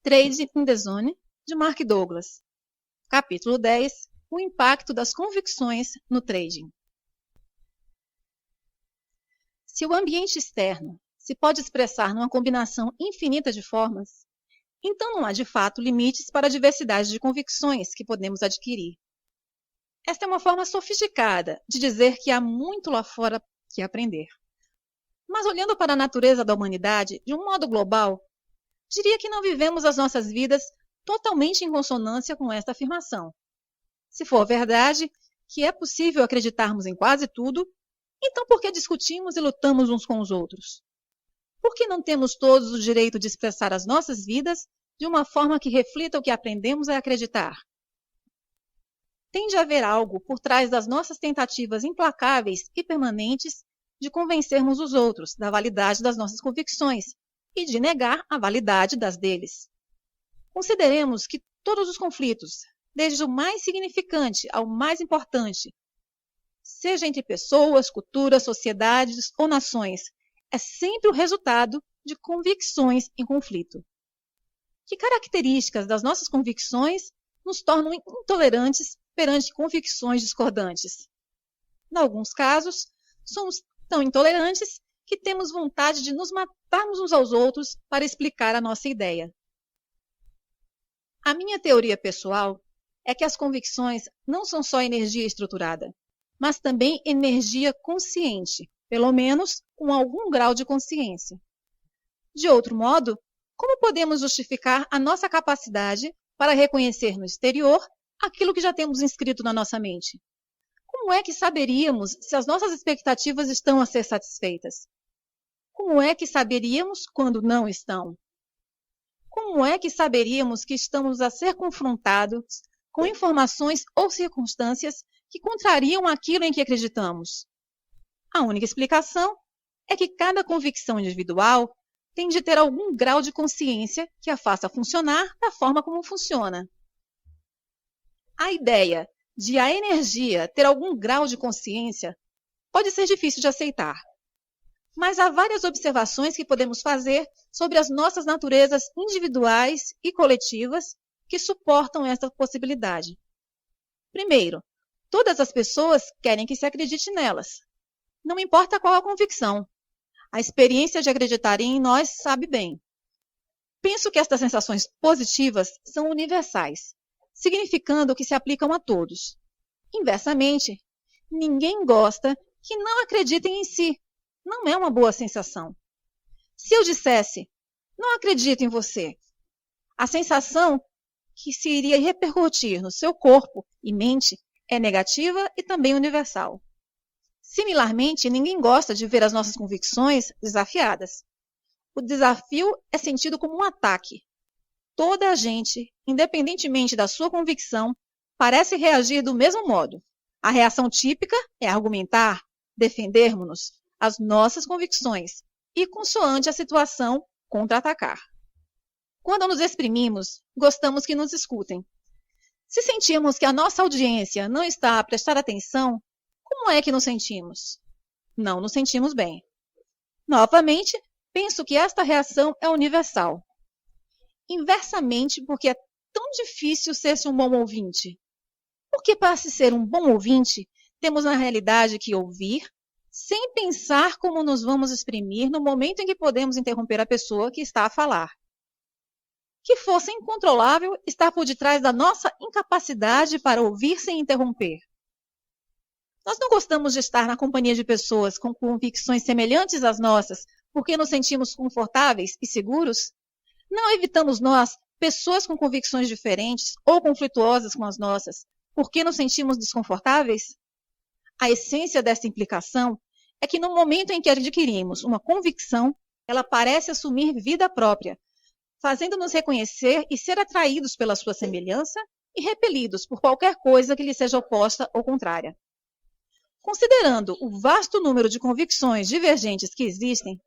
Trade in the Zone, de Mark Douglas. Capítulo 10. O impacto das convicções no trading. Se o ambiente externo se pode expressar numa combinação infinita de formas, então não há de fato limites para a diversidade de convicções que podemos adquirir. Esta é uma forma sofisticada de dizer que há muito lá fora que aprender. Mas olhando para a natureza da humanidade de um modo global, diria que não vivemos as nossas vidas totalmente em consonância com esta afirmação. Se for verdade que é possível acreditarmos em quase tudo, então por que discutimos e lutamos uns com os outros? Por que não temos todos o direito de expressar as nossas vidas de uma forma que reflita o que aprendemos a acreditar? Tem de haver algo por trás das nossas tentativas implacáveis e permanentes de convencermos os outros da validade das nossas convicções e de negar a validade das deles. Consideremos que todos os conflitos, desde o mais significante ao mais importante, seja entre pessoas, culturas, sociedades ou nações, é sempre o resultado de convicções em conflito. Que características das nossas convicções nos tornam intolerantes perante convicções discordantes? Em alguns casos, somos tão intolerantes que temos vontade de nos matarmos uns aos outros para explicar a nossa ideia. A minha teoria pessoal é que as convicções não são só energia estruturada, mas também energia consciente, pelo menos com algum grau de consciência. De outro modo, como podemos justificar a nossa capacidade para reconhecer no exterior aquilo que já temos inscrito na nossa mente? Como é que saberíamos se as nossas expectativas estão a ser satisfeitas? Como é que saberíamos quando não estão? Como é que saberíamos que estamos a ser confrontados com informações ou circunstâncias que contrariam aquilo em que acreditamos? A única explicação é que cada convicção individual tem de ter algum grau de consciência que a faça funcionar da forma como funciona. A ideia de a energia ter algum grau de consciência pode ser difícil de aceitar. Mas há várias observações que podemos fazer sobre as nossas naturezas individuais e coletivas que suportam esta possibilidade. Primeiro, todas as pessoas querem que se acredite nelas. Não importa qual a convicção. A experiência de acreditarem em nós sabe bem. Penso que estas sensações positivas são universais, significando que se aplicam a todos. Inversamente, ninguém gosta que não acreditem em si. Não é uma boa sensação. Se eu dissesse, não acredito em você, a sensação que se iria repercutir no seu corpo e mente é negativa e também universal. Similarmente, ninguém gosta de ver as nossas convicções desafiadas. O desafio é sentido como um ataque. Toda a gente, independentemente da sua convicção, parece reagir do mesmo modo. A reação típica é argumentar, defendermos-nos, as nossas convicções e, consoante a situação, contra-atacar. Quando nos exprimimos, gostamos que nos escutem. Se sentimos que a nossa audiência não está a prestar atenção, como é que nos sentimos? Não nos sentimos bem. Novamente, penso que esta reação é universal. Inversamente, porque é tão difícil ser-se um bom ouvinte. Porque para se ser um bom ouvinte, temos na realidade que ouvir, sem pensar como nos vamos exprimir no momento em que podemos interromper a pessoa que está a falar. Que fosse incontrolável estar por detrás da nossa incapacidade para ouvir sem interromper. Nós não gostamos de estar na companhia de pessoas com convicções semelhantes às nossas, porque nos sentimos confortáveis e seguros? Não evitamos nós, pessoas com convicções diferentes ou conflituosas com as nossas, porque nos sentimos desconfortáveis? A essência dessa implicação é que no momento em que adquirimos uma convicção, ela parece assumir vida própria, fazendo-nos reconhecer e ser atraídos pela sua semelhança e repelidos por qualquer coisa que lhe seja oposta ou contrária. Considerando o vasto número de convicções divergentes que existem,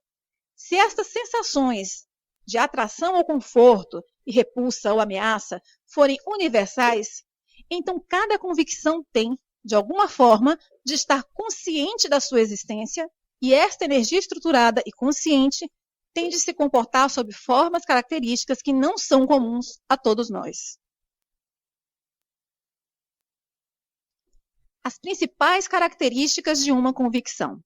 se estas sensações de atração ou conforto e repulsa ou ameaça forem universais, então cada convicção tem, de alguma forma, de estar consciente da sua existência, e esta energia estruturada e consciente tende a se comportar sob formas características que não são comuns a todos nós. As principais características de uma convicção.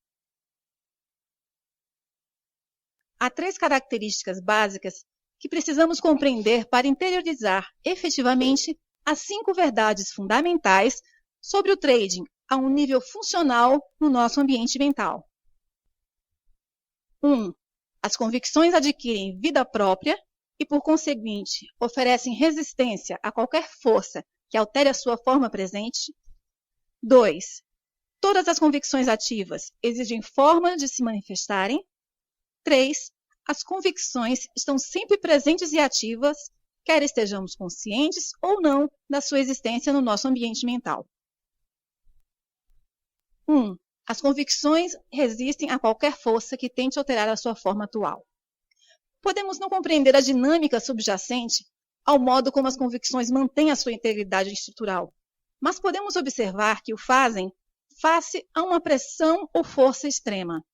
Há 3 características básicas que precisamos compreender para interiorizar efetivamente as 5 verdades fundamentais sobre o trading a um nível funcional no nosso ambiente mental. 1. As convicções adquirem vida própria e, por conseguinte, oferecem resistência a qualquer força que altere a sua forma presente. 2. Todas as convicções ativas exigem forma de se manifestarem. 3. As convicções estão sempre presentes e ativas, quer estejamos conscientes ou não da sua existência no nosso ambiente mental. 1. As convicções resistem a qualquer força que tente alterar a sua forma atual. Podemos não compreender a dinâmica subjacente ao modo como as convicções mantêm a sua integridade estrutural, mas podemos observar que o fazem face a uma pressão ou força extrema.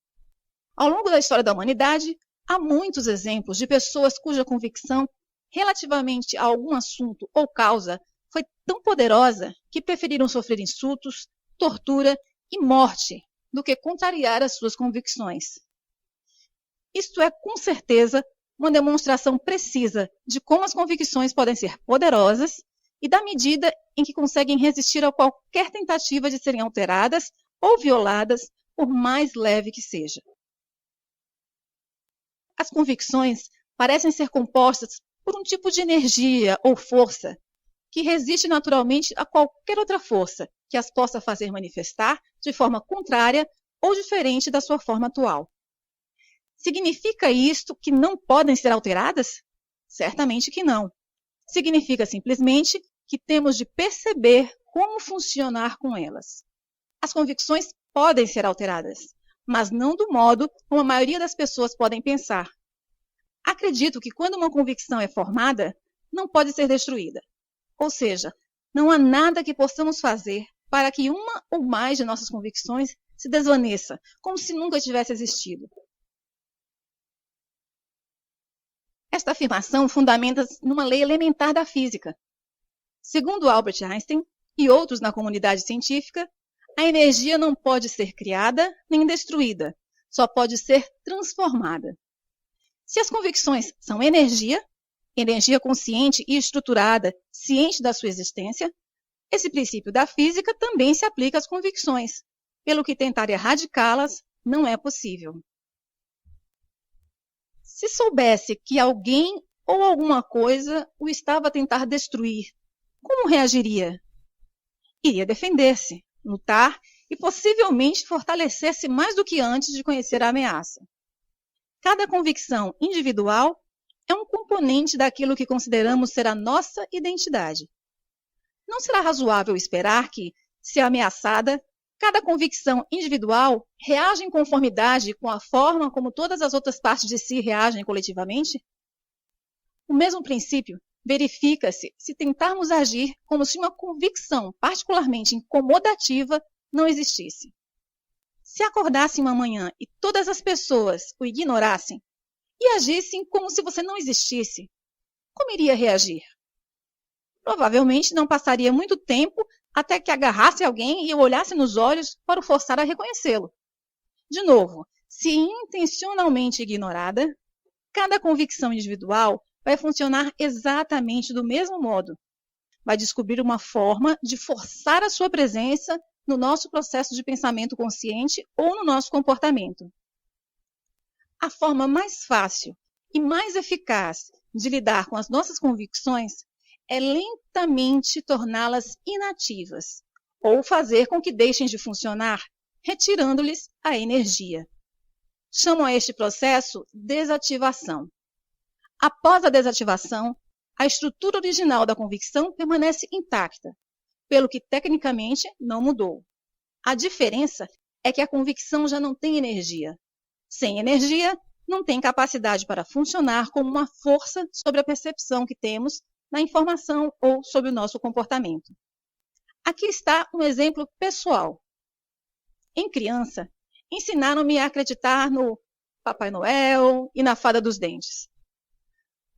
Ao longo da história da humanidade, há muitos exemplos de pessoas cuja convicção relativamente a algum assunto ou causa foi tão poderosa que preferiram sofrer insultos, tortura e morte do que contrariar as suas convicções. Isto é, com certeza, uma demonstração precisa de como as convicções podem ser poderosas e da medida em que conseguem resistir a qualquer tentativa de serem alteradas ou violadas, por mais leve que seja. As convicções parecem ser compostas por um tipo de energia ou força que resiste naturalmente a qualquer outra força que as possa fazer manifestar de forma contrária ou diferente da sua forma atual. Significa isto que não podem ser alteradas? Certamente que não. Significa simplesmente que temos de perceber como funcionar com elas. As convicções podem ser alteradas, mas não do modo como a maioria das pessoas podem pensar. Acredito que quando uma convicção é formada, não pode ser destruída. Ou seja, não há nada que possamos fazer para que uma ou mais de nossas convicções se desvaneça, como se nunca tivesse existido. Esta afirmação fundamenta-se numa lei elementar da física. Segundo Albert Einstein e outros na comunidade científica, a energia não pode ser criada nem destruída, só pode ser transformada. Se as convicções são energia consciente e estruturada, ciente da sua existência, esse princípio da física também se aplica às convicções, pelo que tentar erradicá-las não é possível. Se soubesse que alguém ou alguma coisa o estava a tentar destruir, como reagiria? Iria defender-se, lutar e possivelmente fortalecer-se mais do que antes de conhecer a ameaça. Cada convicção individual é um componente daquilo que consideramos ser a nossa identidade. Não será razoável esperar que, se ameaçada, cada convicção individual reaja em conformidade com a forma como todas as outras partes de si reagem coletivamente? O mesmo princípio verifica-se se tentarmos agir como se uma convicção particularmente incomodativa não existisse. Se acordasse uma manhã e todas as pessoas o ignorassem e agissem como se você não existisse, como iria reagir? Provavelmente não passaria muito tempo até que agarrasse alguém e o olhasse nos olhos para o forçar a reconhecê-lo. De novo, se intencionalmente ignorada, cada convicção individual vai funcionar exatamente do mesmo modo. Vai descobrir uma forma de forçar a sua presença no nosso processo de pensamento consciente ou no nosso comportamento. A forma mais fácil e mais eficaz de lidar com as nossas convicções é lentamente torná-las inativas ou fazer com que deixem de funcionar, retirando-lhes a energia. Chamam a este processo desativação. Após a desativação, a estrutura original da convicção permanece intacta, pelo que tecnicamente não mudou. A diferença é que a convicção já não tem energia. Sem energia, não tem capacidade para funcionar como uma força sobre a percepção que temos na informação ou sobre o nosso comportamento. Aqui está um exemplo pessoal. Em criança, ensinaram-me a acreditar no Papai Noel e na Fada dos Dentes.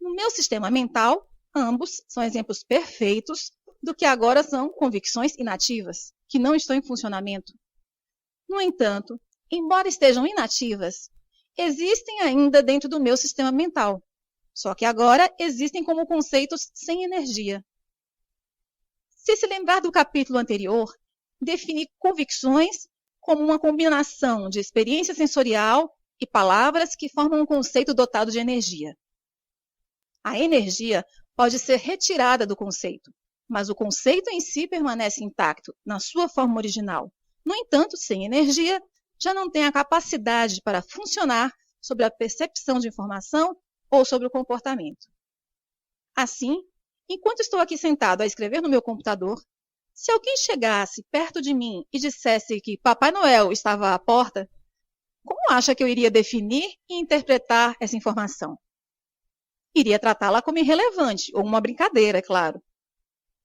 No meu sistema mental, ambos são exemplos perfeitos do que agora são convicções inativas, que não estão em funcionamento. No entanto, embora estejam inativas, existem ainda dentro do meu sistema mental, só que agora existem como conceitos sem energia. Se lembrar do capítulo anterior, defini convicções como uma combinação de experiência sensorial e palavras que formam um conceito dotado de energia. A energia pode ser retirada do conceito, mas o conceito em si permanece intacto na sua forma original. No entanto, sem energia, já não tem a capacidade para funcionar sobre a percepção de informação ou sobre o comportamento. Assim, enquanto estou aqui sentado a escrever no meu computador, se alguém chegasse perto de mim e dissesse que Papai Noel estava à porta, como acha que eu iria definir e interpretar essa informação? Iria tratá-la como irrelevante, ou uma brincadeira, é claro.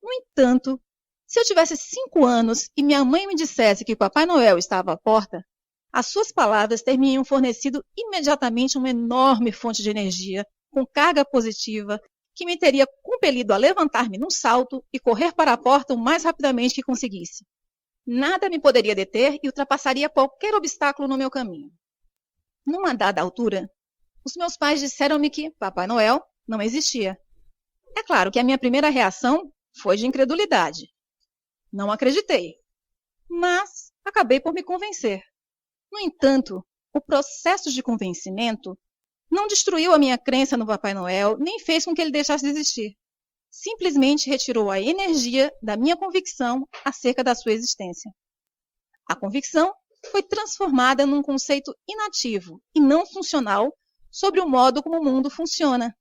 No entanto, se eu tivesse 5 anos e minha mãe me dissesse que Papai Noel estava à porta, as suas palavras teriam fornecido imediatamente uma enorme fonte de energia, com carga positiva, que me teria compelido a levantar-me num salto e correr para a porta o mais rapidamente que conseguisse. Nada me poderia deter e ultrapassaria qualquer obstáculo no meu caminho. Numa dada altura, os meus pais disseram-me que Papai Noel não existia. É claro que a minha primeira reação foi de incredulidade. Não acreditei, mas acabei por me convencer. No entanto, o processo de convencimento não destruiu a minha crença no Papai Noel, nem fez com que ele deixasse de existir. Simplesmente retirou a energia da minha convicção acerca da sua existência. A convicção foi transformada num conceito inativo e não funcional sobre o modo como o mundo funciona.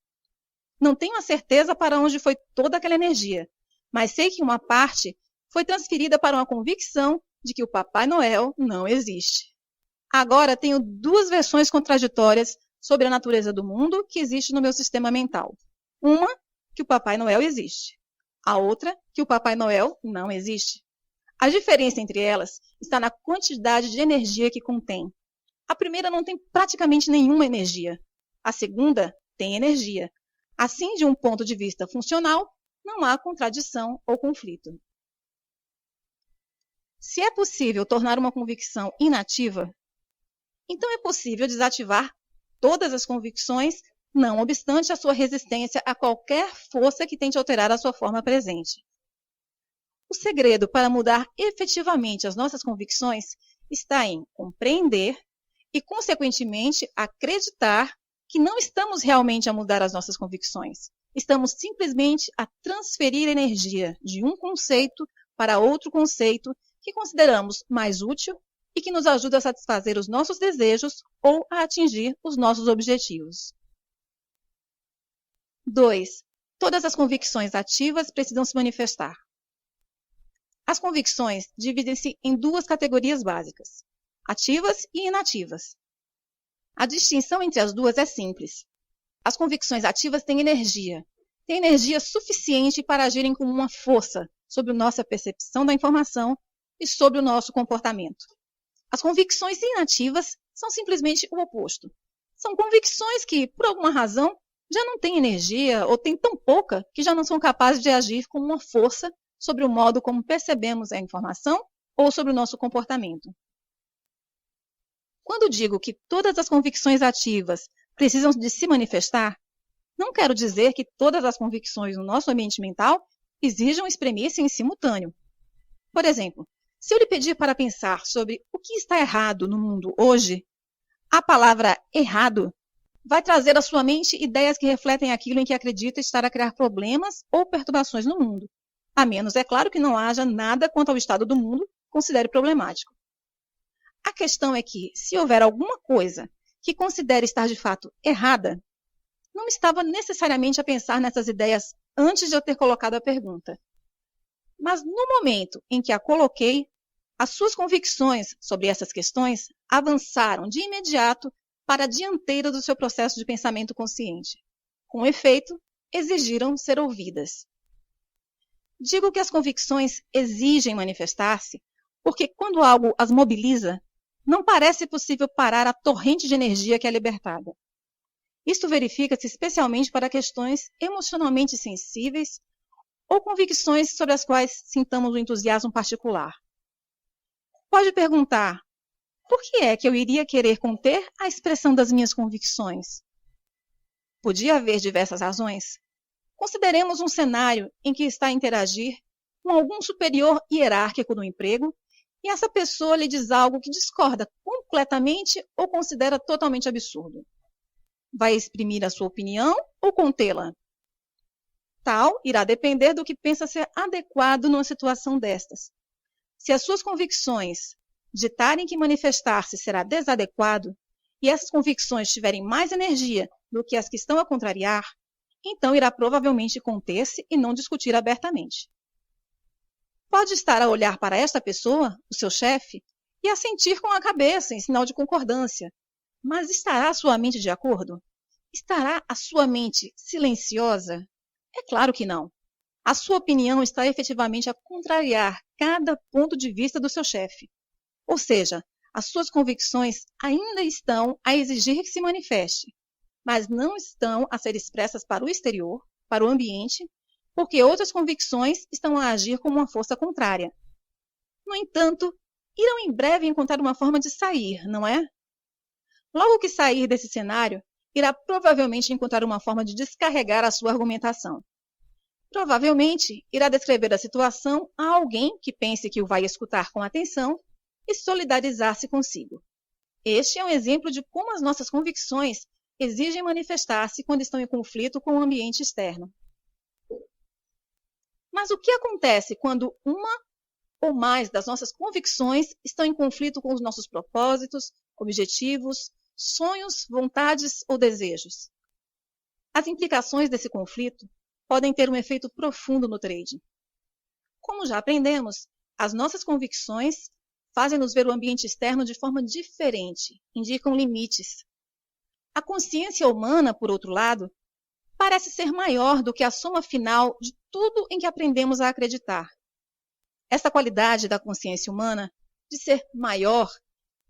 Não tenho a certeza para onde foi toda aquela energia, mas sei que uma parte foi transferida para uma convicção de que o Papai Noel não existe. Agora tenho 2 versões contraditórias sobre a natureza do mundo que existe no meu sistema mental. Uma, que o Papai Noel existe. A outra, que o Papai Noel não existe. A diferença entre elas está na quantidade de energia que contém. A primeira não tem praticamente nenhuma energia. A segunda tem energia. Assim, de um ponto de vista funcional, não há contradição ou conflito. Se é possível tornar uma convicção inativa, então é possível desativar todas as convicções, não obstante a sua resistência a qualquer força que tente alterar a sua forma presente. O segredo para mudar efetivamente as nossas convicções está em compreender e, consequentemente, acreditar que não estamos realmente a mudar as nossas convicções. Estamos simplesmente a transferir energia de um conceito para outro conceito que consideramos mais útil e que nos ajuda a satisfazer os nossos desejos ou a atingir os nossos objetivos. 2. Todas as convicções ativas precisam se manifestar. As convicções dividem-se em 2 categorias básicas, ativas e inativas. A distinção entre as duas é simples. As convicções ativas têm energia suficiente para agirem como uma força sobre nossa percepção da informação e sobre o nosso comportamento. As convicções inativas são simplesmente o oposto. São convicções que, por alguma razão, já não têm energia ou têm tão pouca que já não são capazes de agir como uma força sobre o modo como percebemos a informação ou sobre o nosso comportamento. Quando digo que todas as convicções ativas precisam de se manifestar, não quero dizer que todas as convicções no nosso ambiente mental exijam espremer-se em simultâneo. Por exemplo, se eu lhe pedir para pensar sobre o que está errado no mundo hoje, a palavra errado vai trazer à sua mente ideias que refletem aquilo em que acredita estar a criar problemas ou perturbações no mundo, a menos, é claro, que não haja nada quanto ao estado do mundo considere problemático. A questão é que, se houver alguma coisa que considere estar de fato errada, não estava necessariamente a pensar nessas ideias antes de eu ter colocado a pergunta. Mas no momento em que a coloquei, as suas convicções sobre essas questões avançaram de imediato para a dianteira do seu processo de pensamento consciente. Com efeito, exigiram ser ouvidas. Digo que as convicções exigem manifestar-se porque quando algo as mobiliza, não parece possível parar a torrente de energia que é libertada. Isto verifica-se especialmente para questões emocionalmente sensíveis ou convicções sobre as quais sintamos um entusiasmo particular. Pode perguntar, por que é que eu iria querer conter a expressão das minhas convicções? Podia haver diversas razões. Consideremos um cenário em que está a interagir com algum superior hierárquico do emprego e essa pessoa lhe diz algo que discorda completamente ou considera totalmente absurdo. Vai exprimir a sua opinião ou contê-la? Tal irá depender do que pensa ser adequado numa situação destas. Se as suas convicções ditarem que manifestar-se será desadequado e essas convicções tiverem mais energia do que as que estão a contrariar, então irá provavelmente conter-se e não discutir abertamente. Pode estar a olhar para esta pessoa, o seu chefe, e a sentir com a cabeça em sinal de concordância. Mas estará a sua mente de acordo? Estará a sua mente silenciosa? É claro que não. A sua opinião está efetivamente a contrariar cada ponto de vista do seu chefe. Ou seja, as suas convicções ainda estão a exigir que se manifeste, mas não estão a ser expressas para o exterior, para o ambiente, porque outras convicções estão a agir como uma força contrária. No entanto, irão em breve encontrar uma forma de sair, não é? Logo que sair desse cenário, irá provavelmente encontrar uma forma de descarregar a sua argumentação. Provavelmente, irá descrever a situação a alguém que pense que o vai escutar com atenção e solidarizar-se consigo. Este é um exemplo de como as nossas convicções exigem manifestar-se quando estão em conflito com o ambiente externo. Mas o que acontece quando uma ou mais das nossas convicções estão em conflito com os nossos propósitos, objetivos, sonhos, vontades ou desejos? As implicações desse conflito podem ter um efeito profundo no trading. Como já aprendemos, as nossas convicções fazem-nos ver o ambiente externo de forma diferente, indicam limites. A consciência humana, por outro lado, parece ser maior do que a soma final de tudo em que aprendemos a acreditar. Essa qualidade da consciência humana, de ser maior,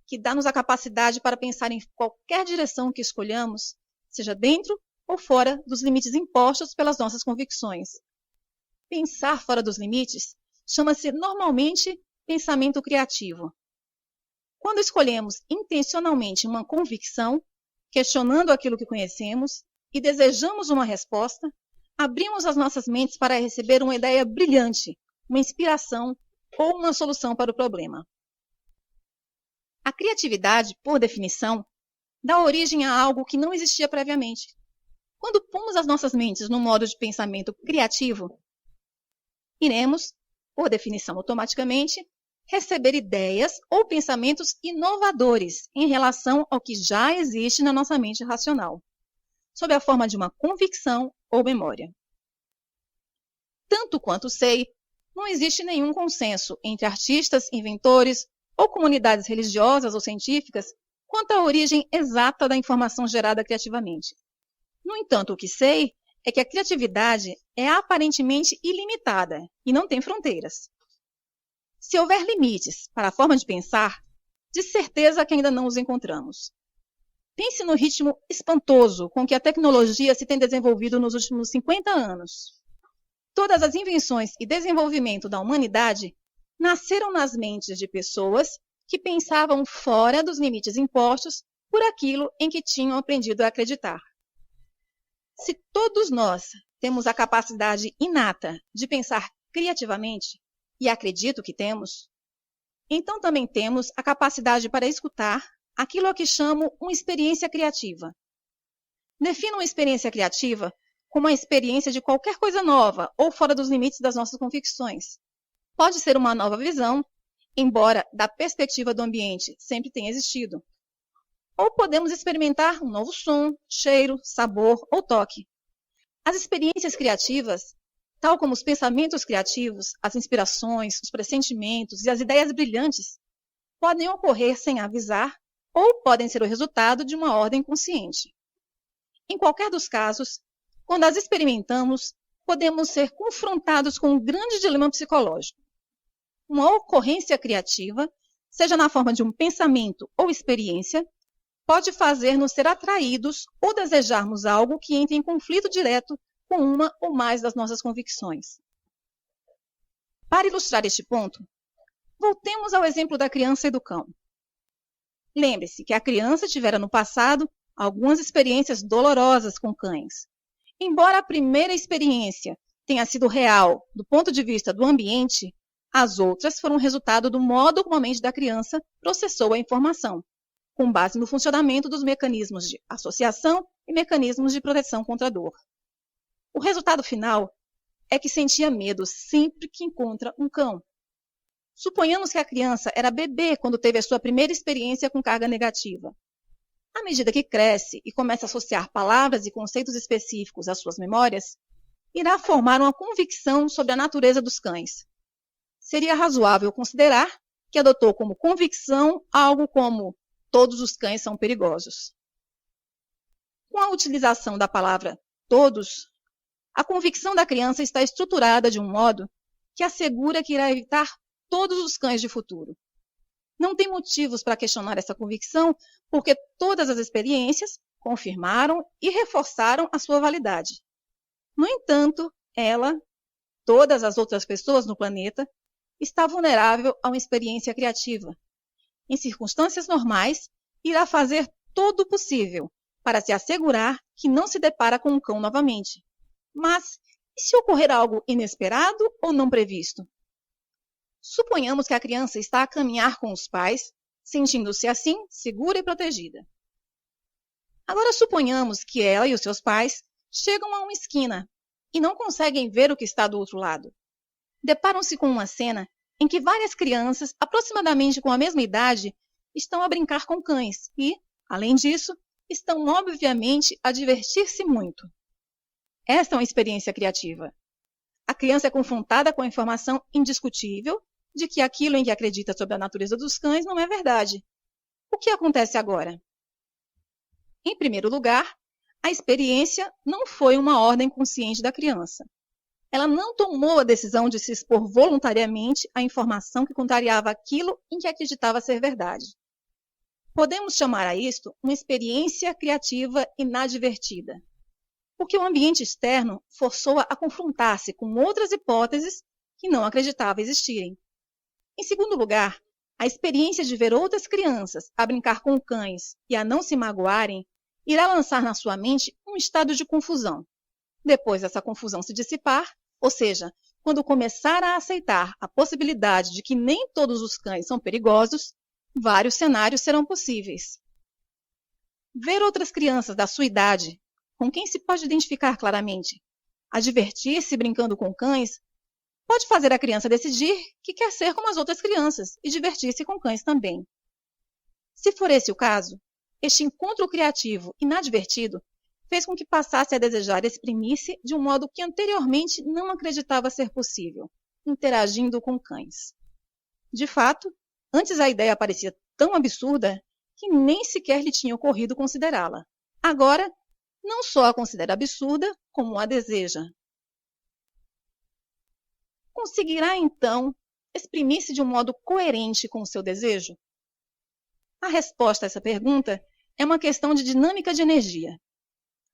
que dá-nos a capacidade para pensar em qualquer direção que escolhamos, seja dentro ou fora dos limites impostos pelas nossas convicções. Pensar fora dos limites chama-se normalmente pensamento criativo. Quando escolhemos intencionalmente uma convicção, questionando aquilo que conhecemos e desejamos uma resposta, abrimos as nossas mentes para receber uma ideia brilhante, uma inspiração ou uma solução para o problema. A criatividade, por definição, dá origem a algo que não existia previamente. Quando pomos as nossas mentes no modo de pensamento criativo, iremos, por definição automaticamente, receber ideias ou pensamentos inovadores em relação ao que já existe na nossa mente racional, sob a forma de uma convicção ou memória. Tanto quanto sei, não existe nenhum consenso entre artistas, inventores ou comunidades religiosas ou científicas quanto à origem exata da informação gerada criativamente. No entanto, o que sei é que a criatividade é aparentemente ilimitada e não tem fronteiras. Se houver limites para a forma de pensar, de certeza que ainda não os encontramos. Pense no ritmo espantoso com que a tecnologia se tem desenvolvido nos últimos 50 anos. Todas as invenções e desenvolvimento da humanidade nasceram nas mentes de pessoas que pensavam fora dos limites impostos por aquilo em que tinham aprendido a acreditar. Se todos nós temos a capacidade inata de pensar criativamente, e acredito que temos, então também temos a capacidade para escutar aquilo a que chamo uma experiência criativa. Defino uma experiência criativa como a experiência de qualquer coisa nova ou fora dos limites das nossas convicções. Pode ser uma nova visão, embora da perspectiva do ambiente sempre tenha existido. Ou podemos experimentar um novo som, cheiro, sabor ou toque. As experiências criativas, tal como os pensamentos criativos, as inspirações, os pressentimentos e as ideias brilhantes, podem ocorrer sem avisar ou podem ser o resultado de uma ordem consciente. Em qualquer dos casos, quando as experimentamos, podemos ser confrontados com um grande dilema psicológico. Uma ocorrência criativa seja na forma de um pensamento ou experiência, pode fazer-nos ser atraídos ou desejarmos algo que entre em conflito direto com uma ou mais das nossas convicções. Para ilustrar este ponto, voltemos ao exemplo da criança e do cão. Lembre-se que a criança tivera no passado algumas experiências dolorosas com cães. Embora a primeira experiência tenha sido real do ponto de vista do ambiente, as outras foram resultado do modo como a mente da criança processou a informação, com base no funcionamento dos mecanismos de associação e mecanismos de proteção contra a dor. O resultado final é que sentia medo sempre que encontra um cão. Suponhamos que a criança era bebê quando teve a sua primeira experiência com carga negativa. À medida que cresce e começa a associar palavras e conceitos específicos às suas memórias, irá formar uma convicção sobre a natureza dos cães. Seria razoável considerar que adotou como convicção algo como todos os cães são perigosos. Com a utilização da palavra todos, a convicção da criança está estruturada de um modo que assegura que irá evitar todos os cães de futuro. Não tem motivos para questionar essa convicção, porque todas as experiências confirmaram e reforçaram a sua validade. No entanto, ela, todas as outras pessoas no planeta, está vulnerável a uma experiência criativa. Em circunstâncias normais, irá fazer todo o possível para se assegurar que não se depara com um cão novamente. Mas, e se ocorrer algo inesperado ou não previsto? Suponhamos que a criança está a caminhar com os pais, sentindo-se assim segura e protegida. Agora suponhamos que ela e os seus pais chegam a uma esquina e não conseguem ver o que está do outro lado. Deparam-se com uma cena em que várias crianças, aproximadamente com a mesma idade, estão a brincar com cães e, além disso, estão obviamente a divertir-se muito. Esta é uma experiência criativa. A criança é confrontada com a informação indiscutível de que aquilo em que acredita sobre a natureza dos cães não é verdade. O que acontece agora? Em primeiro lugar, a experiência não foi uma ordem consciente da criança. Ela não tomou a decisão de se expor voluntariamente à informação que contrariava aquilo em que acreditava ser verdade. Podemos chamar a isto uma experiência criativa inadvertida, porque o ambiente externo forçou-a a confrontar-se com outras hipóteses que não acreditava existirem. Em segundo lugar, a experiência de ver outras crianças a brincar com cães e a não se magoarem irá lançar na sua mente um estado de confusão. Depois dessa confusão se dissipar, ou seja, quando começar a aceitar a possibilidade de que nem todos os cães são perigosos, vários cenários serão possíveis. Ver outras crianças da sua idade, com quem se pode identificar claramente, a divertir-se brincando com cães, pode fazer a criança decidir que quer ser como as outras crianças e divertir-se com cães também. Se for esse o caso, este encontro criativo inadvertido fez com que passasse a desejar exprimir-se de um modo que anteriormente não acreditava ser possível, interagindo com cães. De fato, antes a ideia parecia tão absurda que nem sequer lhe tinha ocorrido considerá-la. Agora, não só a considera absurda, como a deseja. Conseguirá, então, exprimir-se de um modo coerente com o seu desejo? A resposta a essa pergunta é uma questão de dinâmica de energia.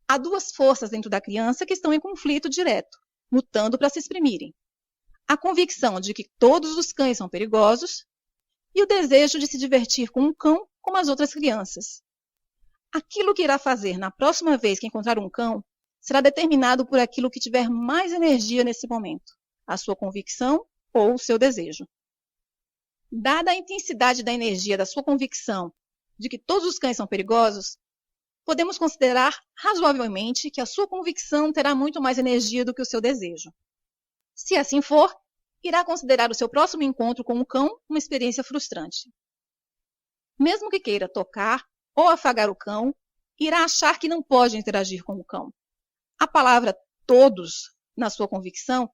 Há duas forças dentro da criança que estão em conflito direto, lutando para se exprimirem. A convicção de que todos os cães são perigosos e o desejo de se divertir com um cão como as outras crianças. Aquilo que irá fazer na próxima vez que encontrar um cão será determinado por aquilo que tiver mais energia nesse momento, a sua convicção ou o seu desejo. Dada a intensidade da energia da sua convicção de que todos os cães são perigosos, podemos considerar razoavelmente que a sua convicção terá muito mais energia do que o seu desejo. Se assim for, irá considerar o seu próximo encontro com o cão uma experiência frustrante. Mesmo que queira tocar ou afagar o cão, irá achar que não pode interagir com o cão. A palavra todos, na sua convicção,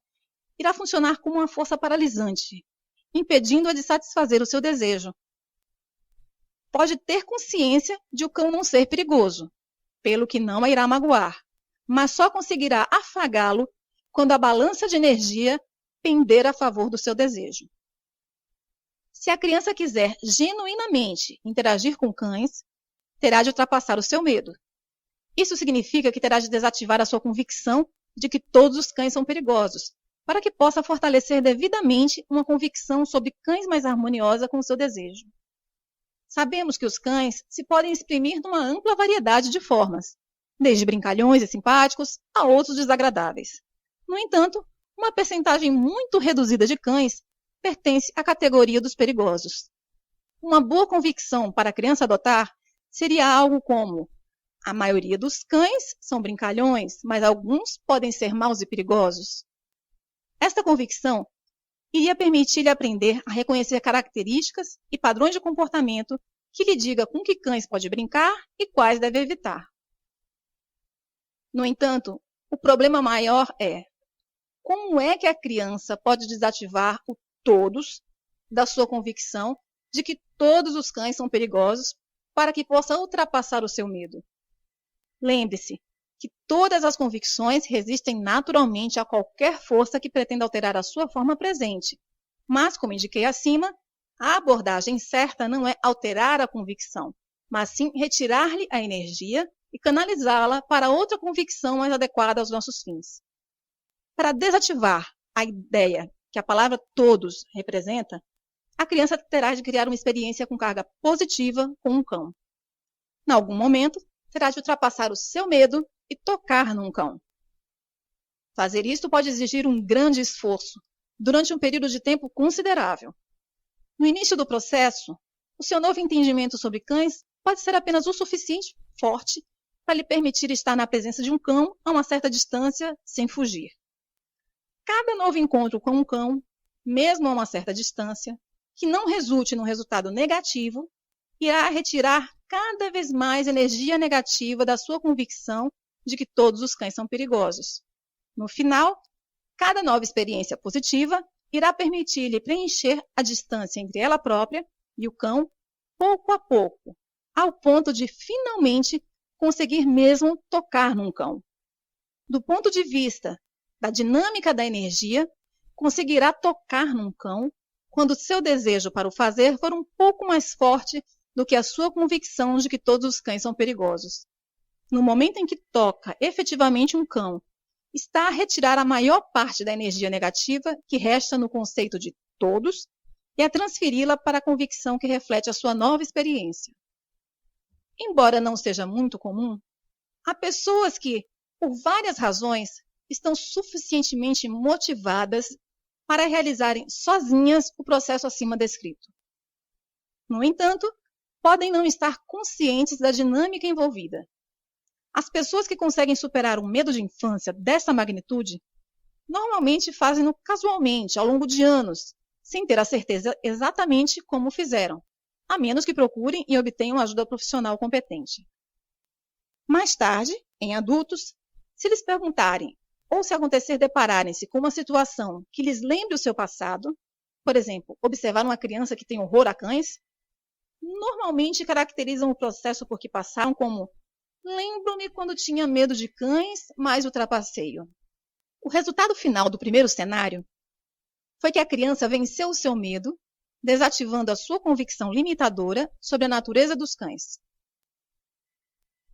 irá funcionar como uma força paralisante, impedindo-a de satisfazer o seu desejo. Pode ter consciência de o cão não ser perigoso, pelo que não a irá magoar, mas só conseguirá afagá-lo quando a balança de energia pender a favor do seu desejo. Se a criança quiser genuinamente interagir com cães, terá de ultrapassar o seu medo. Isso significa que terá de desativar a sua convicção de que todos os cães são perigosos, para que possa fortalecer devidamente uma convicção sobre cães mais harmoniosa com o seu desejo. Sabemos que os cães se podem exprimir numa ampla variedade de formas, desde brincalhões e simpáticos a outros desagradáveis. No entanto, uma percentagem muito reduzida de cães pertence à categoria dos perigosos. Uma boa convicção para a criança adotar seria algo como: a maioria dos cães são brincalhões, mas alguns podem ser maus e perigosos. Esta convicção iria permitir-lhe aprender a reconhecer características e padrões de comportamento que lhe diga com que cães pode brincar e quais deve evitar. No entanto, o problema maior é: como é que a criança pode desativar o todos da sua convicção de que todos os cães são perigosos para que possa ultrapassar o seu medo? Lembre-se que todas as convicções resistem naturalmente a qualquer força que pretenda alterar a sua forma presente. Mas, como indiquei acima, a abordagem certa não é alterar a convicção, mas sim retirar-lhe a energia e canalizá-la para outra convicção mais adequada aos nossos fins. Para desativar a ideia que a palavra todos representa, a criança terá de criar uma experiência com carga positiva com um cão. Em algum momento, terá de ultrapassar o seu medo e tocar num cão. Fazer isto pode exigir um grande esforço, durante um período de tempo considerável. No início do processo, o seu novo entendimento sobre cães pode ser apenas o suficiente forte para lhe permitir estar na presença de um cão a uma certa distância, sem fugir. Cada novo encontro com um cão, mesmo a uma certa distância, que não resulte num resultado negativo, irá retirar cada vez mais energia negativa da sua convicção de que todos os cães são perigosos. No final, cada nova experiência positiva irá permitir-lhe preencher a distância entre ela própria e o cão, pouco a pouco, ao ponto de finalmente conseguir mesmo tocar num cão. Do ponto de vista da dinâmica da energia, conseguirá tocar num cão quando seu desejo para o fazer for um pouco mais forte do que a sua convicção de que todos os cães são perigosos. No momento em que toca efetivamente um cão, está a retirar a maior parte da energia negativa que resta no conceito de todos e a transferi-la para a convicção que reflete a sua nova experiência. Embora não seja muito comum, há pessoas que, por várias razões, estão suficientemente motivadas para realizarem sozinhas o processo acima descrito. No entanto, podem não estar conscientes da dinâmica envolvida. As pessoas que conseguem superar um medo de infância dessa magnitude normalmente fazem-no casualmente, ao longo de anos, sem ter a certeza exatamente como fizeram, a menos que procurem e obtenham ajuda profissional competente. Mais tarde, em adultos, se lhes perguntarem ou se acontecer depararem-se com uma situação que lhes lembre o seu passado, por exemplo, observar uma criança que tem horror a cães, normalmente caracterizam o processo por que passaram como: lembro-me quando tinha medo de cães, mas ultrapassei-o. O resultado final do primeiro cenário foi que a criança venceu o seu medo, desativando a sua convicção limitadora sobre a natureza dos cães.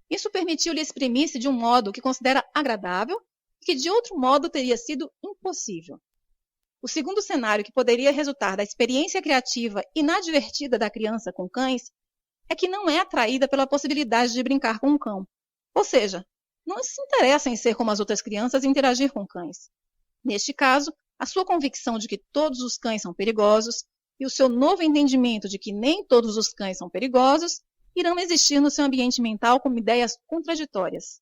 Isso permitiu-lhe exprimir-se de um modo que considera agradável e que de outro modo teria sido impossível. O segundo cenário que poderia resultar da experiência criativa inadvertida da criança com cães é que não é atraída pela possibilidade de brincar com um cão. Ou seja, não se interessa em ser como as outras crianças e interagir com cães. Neste caso, a sua convicção de que todos os cães são perigosos e o seu novo entendimento de que nem todos os cães são perigosos irão existir no seu ambiente mental como ideias contraditórias.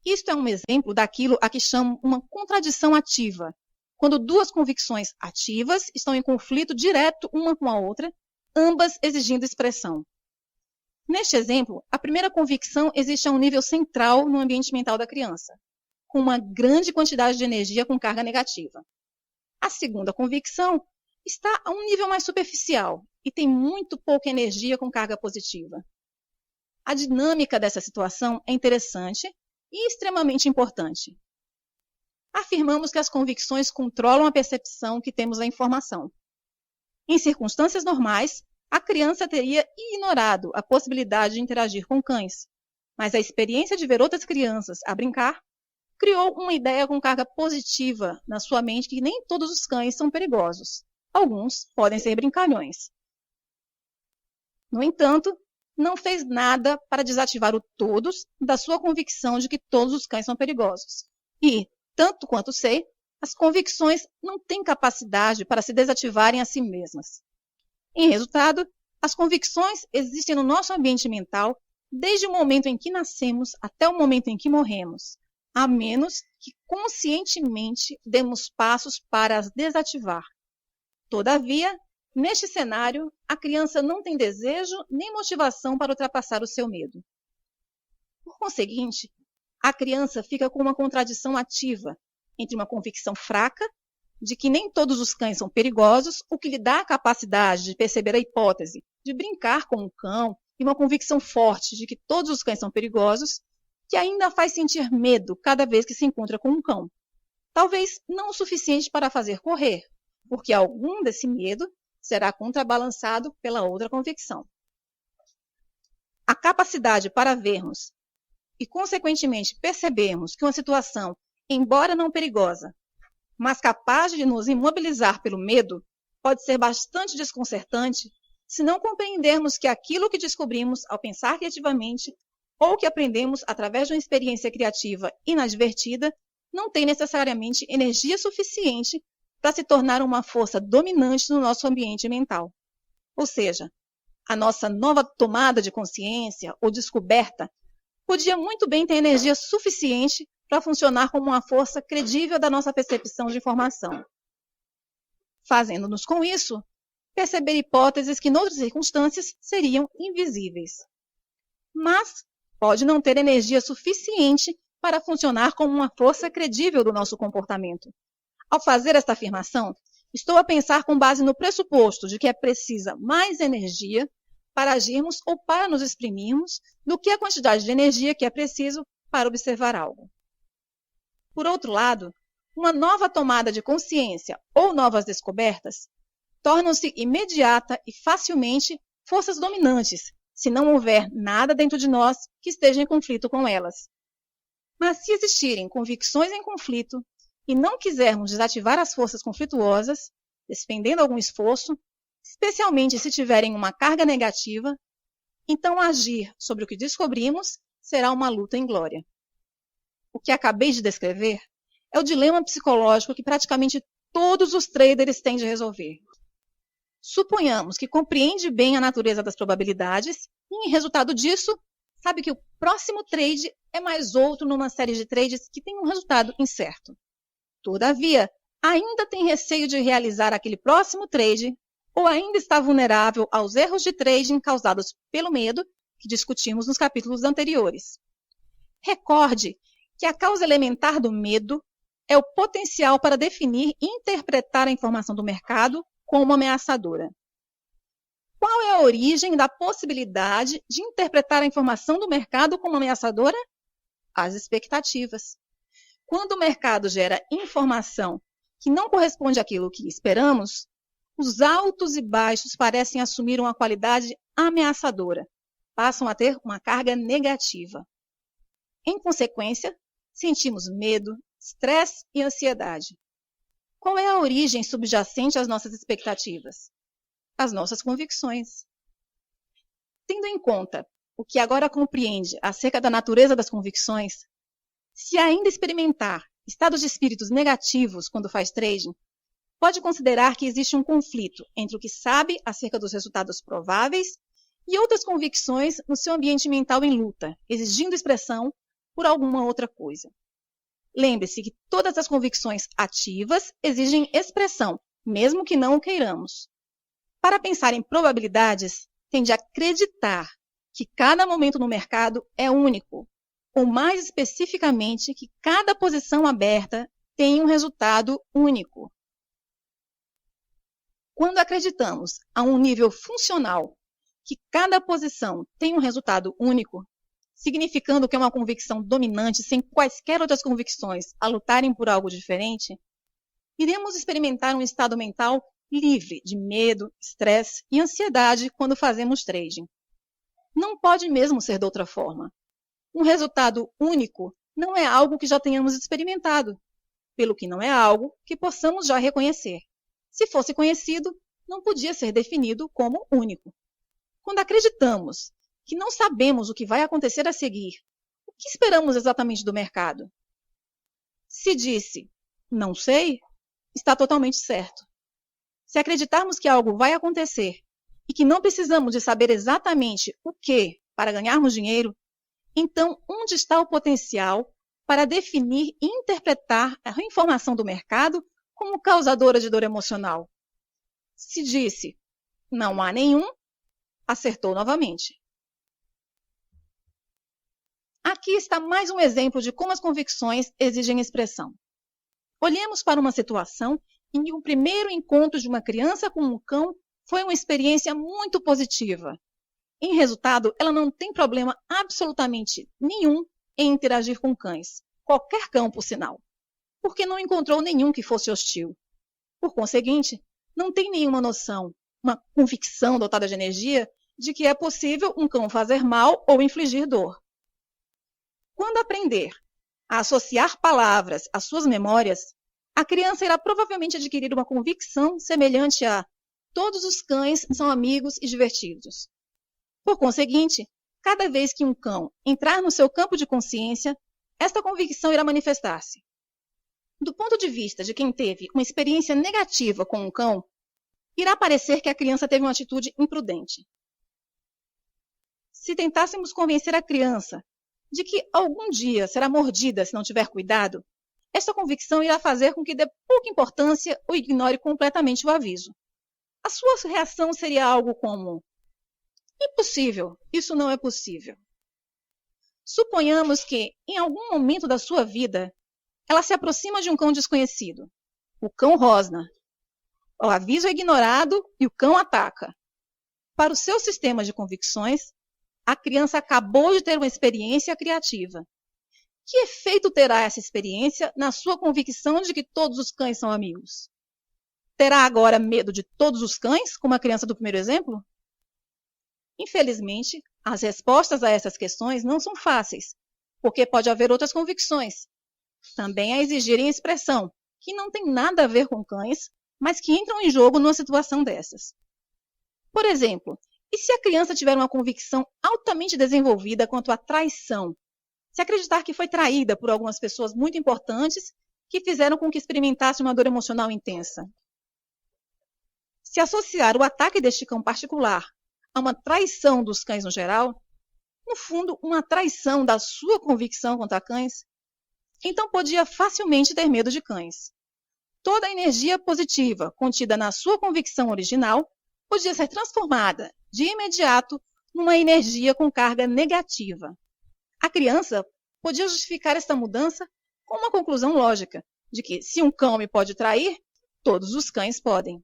Isto é um exemplo daquilo a que chamam uma contradição ativa, quando duas convicções ativas estão em conflito direto uma com a outra, ambas exigindo expressão. Neste exemplo, a primeira convicção existe a um nível central no ambiente mental da criança, com uma grande quantidade de energia com carga negativa. A segunda convicção está a um nível mais superficial e tem muito pouca energia com carga positiva. A dinâmica dessa situação é interessante e extremamente importante. afirmamos que as convicções controlam a percepção que temos da informação. Em circunstâncias normais, a criança teria ignorado a possibilidade de interagir com cães, mas a experiência de ver outras crianças a brincar criou uma ideia com carga positiva na sua mente que nem todos os cães são perigosos. Alguns podem ser brincalhões. No entanto, não fez nada para desativar o todos da sua convicção de que todos os cães são perigosos. E, tanto quanto sei, as convicções não têm capacidade para se desativarem a si mesmas. Em resultado, as convicções existem no nosso ambiente mental desde o momento em que nascemos até o momento em que morremos, a menos que conscientemente demos passos para as desativar. Todavia, neste cenário, a criança não tem desejo nem motivação para ultrapassar o seu medo. Por conseguinte, a criança fica com uma contradição ativa entre uma convicção fraca de que nem todos os cães são perigosos, o que lhe dá a capacidade de perceber a hipótese de brincar com um cão, e uma convicção forte de que todos os cães são perigosos, que ainda faz sentir medo cada vez que se encontra com um cão. Talvez não o suficiente para fazer correr, porque algum desse medo será contrabalançado pela outra convicção. A capacidade para vermos e, consequentemente, percebermos que uma situação, embora não perigosa, mas capaz de nos imobilizar pelo medo, pode ser bastante desconcertante se não compreendermos que aquilo que descobrimos ao pensar criativamente ou que aprendemos através de uma experiência criativa inadvertida não tem necessariamente energia suficiente para se tornar uma força dominante no nosso ambiente mental. Ou seja, a nossa nova tomada de consciência ou descoberta podia muito bem ter energia suficiente para funcionar como uma força credível da nossa percepção de informação, fazendo-nos com isso perceber hipóteses que, em outras circunstâncias, seriam invisíveis. Mas pode não ter energia suficiente para funcionar como uma força credível do nosso comportamento. Ao fazer esta afirmação, estou a pensar com base no pressuposto de que é precisa mais energia para agirmos ou para nos exprimirmos do que a quantidade de energia que é preciso para observar algo. Por outro lado, uma nova tomada de consciência ou novas descobertas tornam-se imediata e facilmente forças dominantes, se não houver nada dentro de nós que esteja em conflito com elas. Mas se existirem convicções em conflito e não quisermos desativar as forças conflituosas, despendendo algum esforço, especialmente se tiverem uma carga negativa, então agir sobre o que descobrimos será uma luta inglória. O que acabei de descrever é o dilema psicológico que praticamente todos os traders têm de resolver. Suponhamos que compreende bem a natureza das probabilidades e, em resultado disso, sabe que o próximo trade é mais outro numa série de trades que tem um resultado incerto. Todavia, ainda tem receio de realizar aquele próximo trade ou ainda está vulnerável aos erros de trading causados pelo medo que discutimos nos capítulos anteriores. Recorde que a causa elementar do medo é o potencial para definir e interpretar a informação do mercado como ameaçadora. Qual é a origem da possibilidade de interpretar a informação do mercado como ameaçadora? As expectativas. Quando o mercado gera informação que não corresponde àquilo que esperamos, os altos e baixos parecem assumir uma qualidade ameaçadora, passam a ter uma carga negativa. Em consequência, sentimos medo, estresse e ansiedade. Qual é a origem subjacente às nossas expectativas? As nossas convicções. Tendo em conta o que agora compreende acerca da natureza das convicções, se ainda experimentar estados de espíritos negativos quando faz trading, pode considerar que existe um conflito entre o que sabe acerca dos resultados prováveis e outras convicções no seu ambiente mental em luta, exigindo expressão por alguma outra coisa. Lembre-se que todas as convicções ativas exigem expressão, mesmo que não o queiramos. Para pensar em probabilidades, tem de acreditar que cada momento no mercado é único, ou mais especificamente que cada posição aberta tem um resultado único. Quando acreditamos a um nível funcional que cada posição tem um resultado único, significando que é uma convicção dominante sem quaisquer outras convicções a lutarem por algo diferente, iremos experimentar um estado mental livre de medo, estresse e ansiedade quando fazemos trading. Não pode mesmo ser de outra forma. Um resultado único não é algo que já tenhamos experimentado, pelo que não é algo que possamos já reconhecer. Se fosse conhecido, não podia ser definido como único. Quando acreditamos que não sabemos o que vai acontecer a seguir, o que esperamos exatamente do mercado? Se disse, não sei, está totalmente certo. Se acreditarmos que algo vai acontecer e que não precisamos de saber exatamente o que para ganharmos dinheiro, então onde está o potencial para definir e interpretar a informação do mercado como causadora de dor emocional? Se disse, não há nenhum, acertou novamente. Aqui está mais um exemplo de como as convicções exigem expressão. Olhemos para uma situação em que o primeiro encontro de uma criança com um cão foi uma experiência muito positiva. Em resultado, ela não tem problema absolutamente nenhum em interagir com cães, qualquer cão, por sinal, porque não encontrou nenhum que fosse hostil. Por conseguinte, não tem nenhuma noção, uma convicção dotada de energia de que é possível um cão fazer mal ou infligir dor. Quando aprender a associar palavras às suas memórias, a criança irá provavelmente adquirir uma convicção semelhante a todos os cães são amigos e divertidos. Por conseguinte, cada vez que um cão entrar no seu campo de consciência, esta convicção irá manifestar-se. Do ponto de vista de quem teve uma experiência negativa com um cão, irá parecer que a criança teve uma atitude imprudente. Se tentássemos convencer a criança de que algum dia será mordida se não tiver cuidado, esta convicção irá fazer com que dê pouca importância ou ignore completamente o aviso. A sua reação seria algo como: impossível, isso não é possível. Suponhamos que, em algum momento da sua vida, ela se aproxima de um cão desconhecido. O cão rosna. O aviso é ignorado e o cão ataca. Para o seu sistema de convicções, a criança acabou de ter uma experiência criativa. Que efeito terá essa experiência na sua convicção de que todos os cães são amigos? Terá agora medo de todos os cães, como a criança do primeiro exemplo? Infelizmente, as respostas a essas questões não são fáceis, porque pode haver outras convicções, também a exigirem expressão, que não tem nada a ver com cães, mas que entram em jogo numa situação dessas. Por exemplo, e se a criança tiver uma convicção altamente desenvolvida quanto à traição? Se acreditar que foi traída por algumas pessoas muito importantes que fizeram com que experimentasse uma dor emocional intensa. Se associar o ataque deste cão particular a uma traição dos cães no geral, no fundo, uma traição da sua convicção contra cães, então podia facilmente ter medo de cães. Toda a energia positiva contida na sua convicção original podia ser transformada de imediato numa energia com carga negativa. A criança podia justificar esta mudança com uma conclusão lógica, de que se um cão me pode trair, todos os cães podem.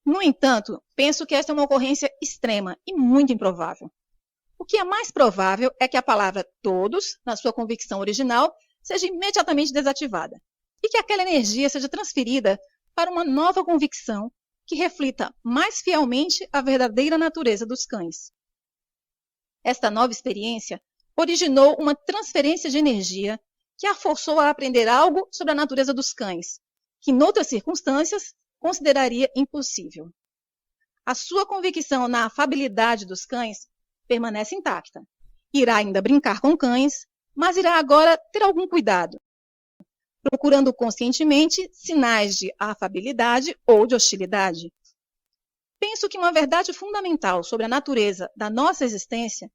No entanto, penso que esta é uma ocorrência extrema e muito improvável. O que é mais provável é que a palavra todos, na sua convicção original, seja imediatamente desativada, e que aquela energia seja transferida para uma nova convicção que reflita mais fielmente a verdadeira natureza dos cães. Esta nova experiência originou uma transferência de energia que a forçou a aprender algo sobre a natureza dos cães, que, em outras circunstâncias, consideraria impossível. A sua convicção na afabilidade dos cães permanece intacta. Irá ainda brincar com cães, mas irá agora ter algum cuidado, procurando conscientemente sinais de afabilidade ou de hostilidade. Penso que uma verdade fundamental sobre a natureza da nossa existência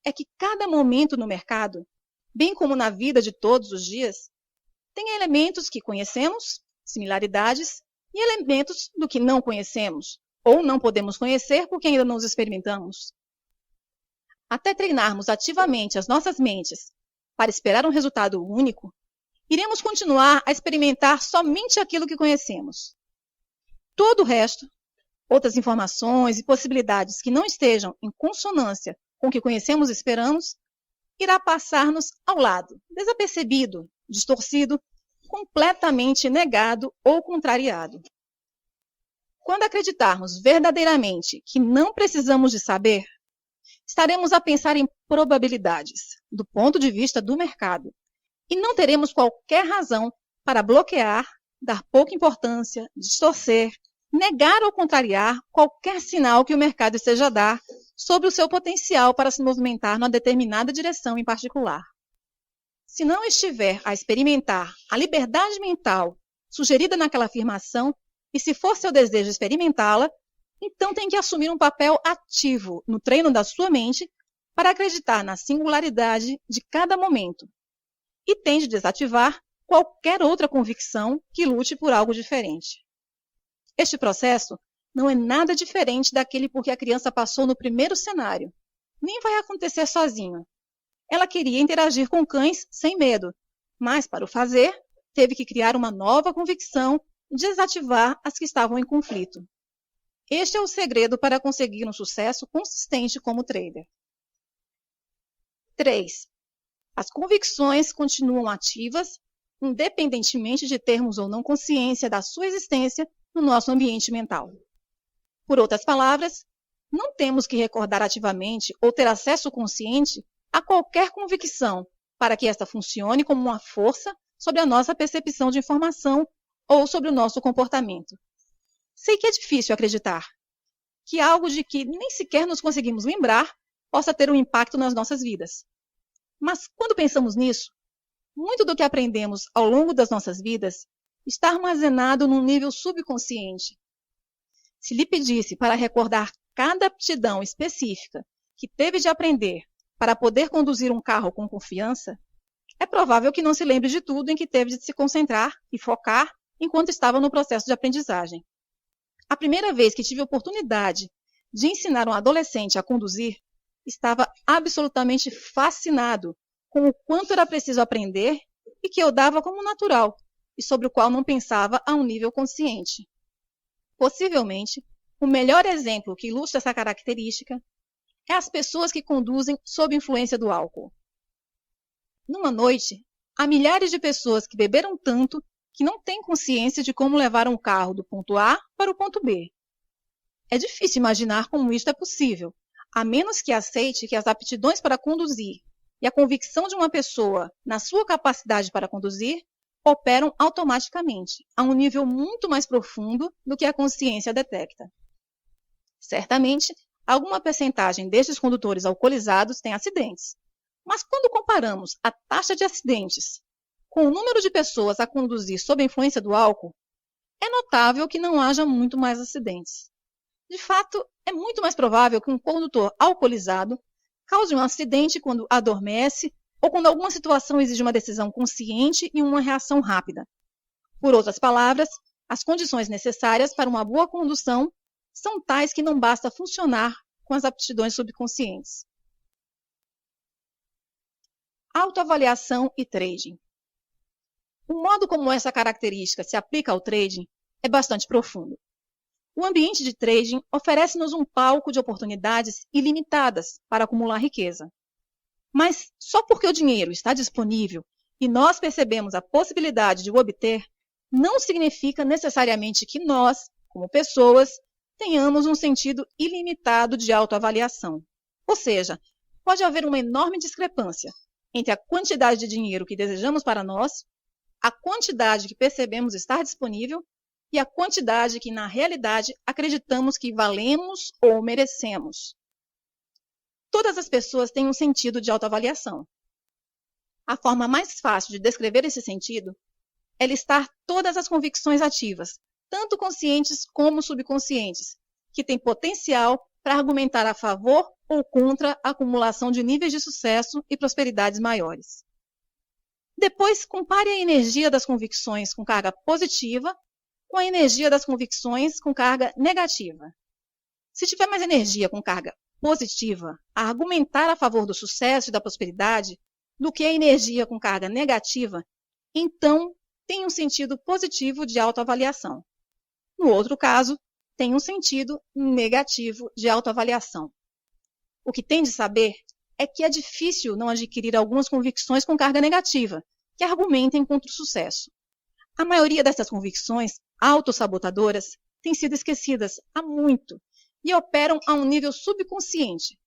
é que cada momento no mercado, bem como na vida de todos os dias, tem elementos que conhecemos, similaridades, e elementos do que não conhecemos, ou não podemos conhecer porque ainda não os experimentamos. Até treinarmos ativamente as nossas mentes para esperar um resultado único, iremos continuar a experimentar somente aquilo que conhecemos. Todo o resto, outras informações e possibilidades que não estejam em consonância com o que conhecemos e esperamos, irá passar-nos ao lado, desapercebido, distorcido, completamente negado ou contrariado. Quando acreditarmos verdadeiramente que não precisamos de saber, estaremos a pensar em probabilidades, do ponto de vista do mercado, e não teremos qualquer razão para bloquear, dar pouca importância, distorcer, negar ou contrariar qualquer sinal que o mercado esteja a dar sobre o seu potencial para se movimentar numa determinada direção em particular. Se não estiver a experimentar a liberdade mental sugerida naquela afirmação, e se for seu desejo experimentá-la, então tem que assumir um papel ativo no treino da sua mente para acreditar na singularidade de cada momento, e tem de desativar qualquer outra convicção que lute por algo diferente. Este processo não é nada diferente daquele por que a criança passou no primeiro cenário. Nem vai acontecer sozinho. Ela queria interagir com cães sem medo, mas, para o fazer, teve que criar uma nova convicção e desativar as que estavam em conflito. Este é o segredo para conseguir um sucesso consistente como trader. 3. As convicções continuam ativas, independentemente de termos ou não consciência da sua existência no nosso ambiente mental. Por outras palavras, não temos que recordar ativamente ou ter acesso consciente a qualquer convicção para que esta funcione como uma força sobre a nossa percepção de informação ou sobre o nosso comportamento. Sei que é difícil acreditar que algo de que nem sequer nos conseguimos lembrar possa ter um impacto nas nossas vidas. Mas quando pensamos nisso, muito do que aprendemos ao longo das nossas vidas está armazenado num nível subconsciente. Se lhe pedisse para recordar cada aptidão específica que teve de aprender para poder conduzir um carro com confiança, é provável que não se lembre de tudo em que teve de se concentrar e focar enquanto estava no processo de aprendizagem. A primeira vez que tive a oportunidade de ensinar um adolescente a conduzir, estava absolutamente fascinado com o quanto era preciso aprender e que eu dava como natural, e sobre o qual não pensava a um nível consciente. Possivelmente, o melhor exemplo que ilustra essa característica é as pessoas que conduzem sob influência do álcool. Numa noite, há milhares de pessoas que beberam tanto que não têm consciência de como levar um carro do ponto A para o ponto B. É difícil imaginar como isto é possível, a menos que aceite que as aptidões para conduzir e a convicção de uma pessoa na sua capacidade para conduzir operam automaticamente, a um nível muito mais profundo do que a consciência detecta. Certamente, alguma percentagem destes condutores alcoolizados tem acidentes, mas quando comparamos a taxa de acidentes com o número de pessoas a conduzir sob a influência do álcool, é notável que não haja muito mais acidentes. De fato, é muito mais provável que um condutor alcoolizado cause um acidente quando adormece ou quando alguma situação exige uma decisão consciente e uma reação rápida. Por outras palavras, as condições necessárias para uma boa condução são tais que não basta funcionar com as aptidões subconscientes. Autoavaliação e trading. O modo como essa característica se aplica ao trading é bastante profundo. O ambiente de trading oferece-nos um palco de oportunidades ilimitadas para acumular riqueza. Mas só porque o dinheiro está disponível e nós percebemos a possibilidade de o obter, não significa necessariamente que nós, como pessoas, tenhamos um sentido ilimitado de autoavaliação. Ou seja, pode haver uma enorme discrepância entre a quantidade de dinheiro que desejamos para nós, a quantidade que percebemos estar disponível e a quantidade que, na realidade, acreditamos que valemos ou merecemos. Todas as pessoas têm um sentido de autoavaliação. A forma mais fácil de descrever esse sentido é listar todas as convicções ativas, tanto conscientes como subconscientes, que têm potencial para argumentar a favor ou contra a acumulação de níveis de sucesso e prosperidades maiores. Depois, compare a energia das convicções com carga positiva com a energia das convicções com carga negativa. Se tiver mais energia com carga positiva a argumentar a favor do sucesso e da prosperidade do que a energia com carga negativa, então tem um sentido positivo de autoavaliação. No outro caso, tem um sentido negativo de autoavaliação. O que tem de saber é que é difícil não adquirir algumas convicções com carga negativa, que argumentem contra o sucesso. A maioria dessas convicções autossabotadoras têm sido esquecidas há muito e operam a um nível subconsciente.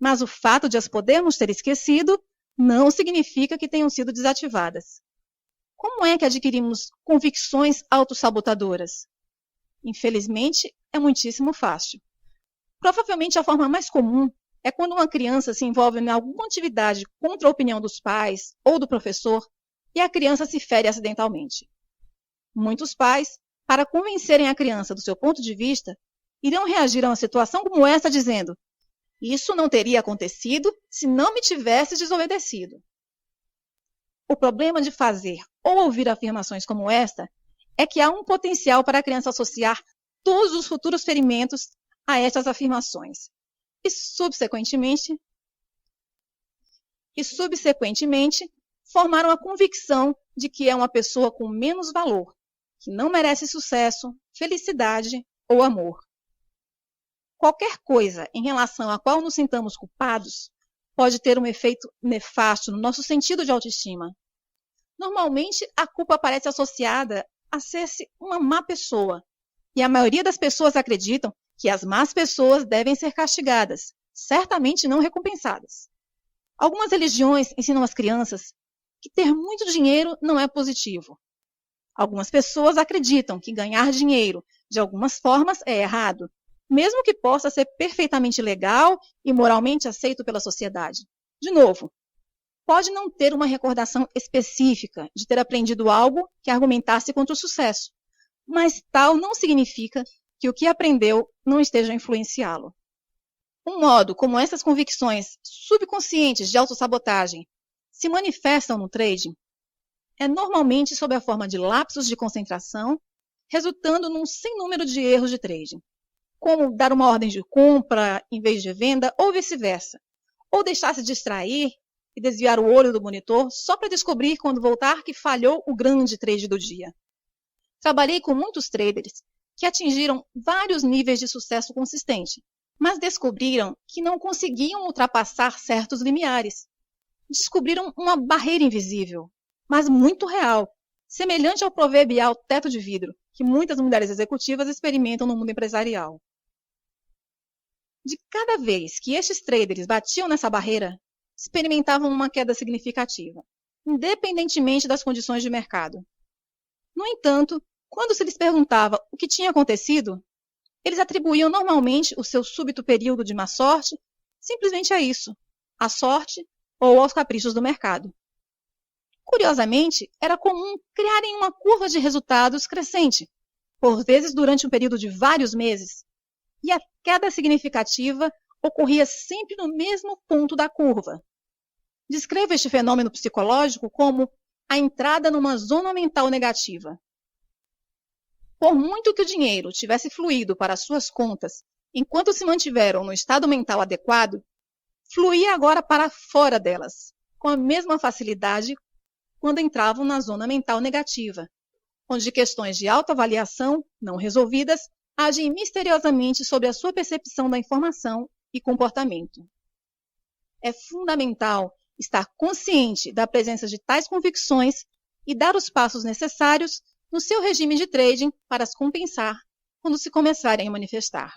Mas o fato de as podermos ter esquecido não significa que tenham sido desativadas. Como é que adquirimos convicções autossabotadoras? Infelizmente, é muitíssimo fácil. Provavelmente a forma mais comum é quando uma criança se envolve em alguma atividade contra a opinião dos pais ou do professor e a criança se fere acidentalmente. Muitos pais, para convencerem a criança do seu ponto de vista, irão reagir a uma situação como essa dizendo: isso não teria acontecido se não me tivesse desobedecido. O problema de fazer ou ouvir afirmações como esta é que há um potencial para a criança associar todos os futuros ferimentos a estas afirmações e, subsequentemente, formar uma convicção de que é uma pessoa com menos valor, que não merece sucesso, felicidade ou amor. Qualquer coisa em relação à qual nos sintamos culpados pode ter um efeito nefasto no nosso sentido de autoestima. Normalmente, a culpa parece associada a ser-se uma má pessoa, e a maioria das pessoas acreditam que as más pessoas devem ser castigadas, certamente não recompensadas. Algumas religiões ensinam às crianças que ter muito dinheiro não é positivo. Algumas pessoas acreditam que ganhar dinheiro de algumas formas é errado, mesmo que possa ser perfeitamente legal e moralmente aceito pela sociedade. De novo, pode não ter uma recordação específica de ter aprendido algo que argumentasse contra o sucesso, mas tal não significa que o que aprendeu não esteja a influenciá-lo. Um modo como essas convicções subconscientes de autossabotagem se manifestam no trading é normalmente sob a forma de lapsos de concentração, resultando num sem número de erros de trading, como dar uma ordem de compra em vez de venda ou vice-versa, ou deixar-se distrair e desviar o olho do monitor só para descobrir quando voltar que falhou o grande trade do dia. Trabalhei com muitos traders que atingiram vários níveis de sucesso consistente, mas descobriram que não conseguiam ultrapassar certos limiares. Descobriram uma barreira invisível, mas muito real, semelhante ao proverbial teto de vidro, que muitas mulheres executivas experimentam no mundo empresarial. De cada vez que estes traders batiam nessa barreira, experimentavam uma queda significativa, independentemente das condições de mercado. No entanto, quando se lhes perguntava o que tinha acontecido, eles atribuíam normalmente o seu súbito período de má sorte simplesmente a isso, à sorte ou aos caprichos do mercado. Curiosamente, era comum criarem uma curva de resultados crescente, por vezes durante um período de vários meses, e a queda significativa ocorria sempre no mesmo ponto da curva. Descreva este fenômeno psicológico como a entrada numa zona mental negativa. Por muito que o dinheiro tivesse fluído para suas contas enquanto se mantiveram no estado mental adequado, fluía agora para fora delas, com a mesma facilidade quando entravam na zona mental negativa, onde questões de autoavaliação não resolvidas agem misteriosamente sobre a sua percepção da informação e comportamento. É fundamental estar consciente da presença de tais convicções e dar os passos necessários no seu regime de trading para as compensar quando se começarem a manifestar.